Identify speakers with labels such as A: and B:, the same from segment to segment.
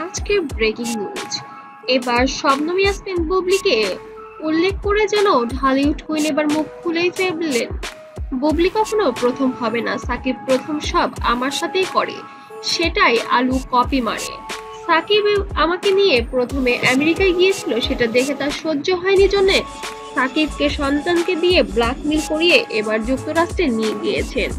A: আজকে breaking news. এবার শবনম ইয়াসমিন বুবলিকে উল্লেখ করে যেন ঢালিউড কুইন এবার মুখ খুলেই ফেললেন। বুবলি কখনো প্রথম হবে না, সাকিব প্রথম সব আমার সাথেই করে, সেটাই আলু কপি মারে। সাকিব আমাকে নিয়ে প্রথমে আমেরিকায় গিয়েছিল, সেটা দেখে তার সহ্য হয়নি জন্য সাকিবকে সন্তানকে দিয়ে ব্ল্যাকমেল করিয়ে এবার যুক্তরাষ্ট্রে নিয়ে গিয়েছেন।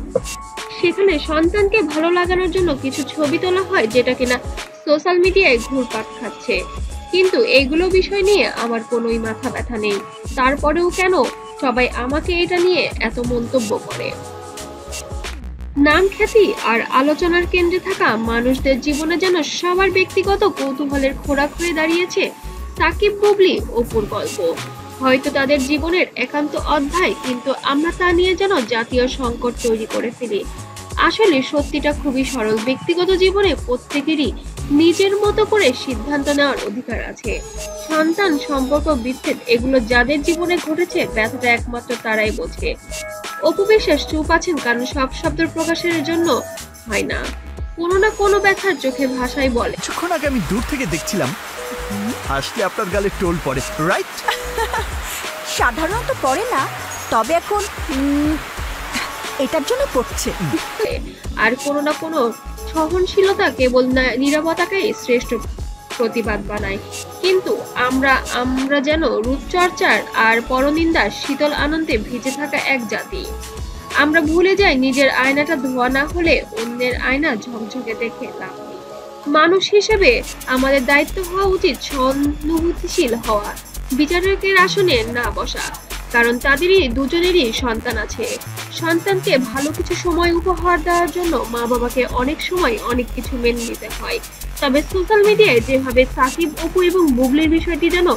A: সেখানে সন্তানকে ভালো লাগানোর জন্য কিছু ছবি তোলা হয়, যেটা কিনা সোশ্যাল মিডিয়ায় ঘুরপাক খাচ্ছে। কিন্তু এগুলো বিষয় নিয়ে আমার কোনোই মাথা ব্যথা নেই। তারপরেও কেন সবাই আমাকে এটা নিয়ে এত মন্তব্য করে? নাম, খ্যাতি আর আলোচনার কেন্দ্রে থাকা মানুষদের জীবনে যেন সবার ব্যক্তিগত কৌতূহলের খোরাক হয়ে দাঁড়িয়েছে সাকিব বুবলি অপুর গল্প। হয়তো তাদের জীবনের একান্ত অধ্যায়, কিন্তু আমরা তা নিয়ে যেন জাতীয় সংকট তৈরি করে ফেলি। আসলে সত্যিটা খুবই সরল, ব্যক্তিগত জীবনে প্রত্যেকেরই নিজের মতো করে সিদ্ধান্ত নেওয়ার অধিকার আছে। সন্তান, সম্পর্ক, বিচ্ছেদ, এগুলো যাদের জীবনে ঘটেছে ব্যথাটা একমাত্র তারাই বোঝে। অপু বিশ্বাস চুপ আছেন কারণ সব শব্দ প্রকাশের জন্য হয় না, কোনো না কোনো ব্যথার চোখে ভাষায় বলে।
B: কিছুক্ষণ আগে আমি দূর থেকে দেখছিলাম, আসলে আপনার গালে টোল পড়ে, রাইট?
C: সাধারণত পড়ে না, তবে এখন এটার জন্য পড়ছে।
A: আর কোনো না কোনো সহনশীলতা কেবল নীরবতাকেই শ্রেষ্ঠ প্রতিবাদ বানায়। কিন্তু আমরা যেন রূপচর্চার আর পরনিন্দার শীতল আনন্দে ভিজে থাকা এক জাতি। আমরা ভুলে যাই নিজের আয়নাটা ধোয়া না হলে অন্যের আয়না ঝকঝকে দেখে লাভ নেই। মানুষ হিসেবে আমাদের দায়িত্ব হওয়া উচিত সহানুভূতিশীল হওয়া, বিচারকের আসনে না বসা। কারণ তাদেরই দুজনেরই সন্তান আছে। সন্তানকে ভালো কিছু সময় উপহার দেওয়ার জন্য মা বাবাকে অনেক সময় অনেক কিছু মেনে নিতে হয়। তবে সোশ্যাল মিডিয়ায় যেভাবে সাকিব, অপু এবং বুবলির বিষয়টি যেন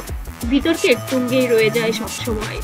A: বিতর্কের তুঙ্গেই রয়ে যায় সবসময়।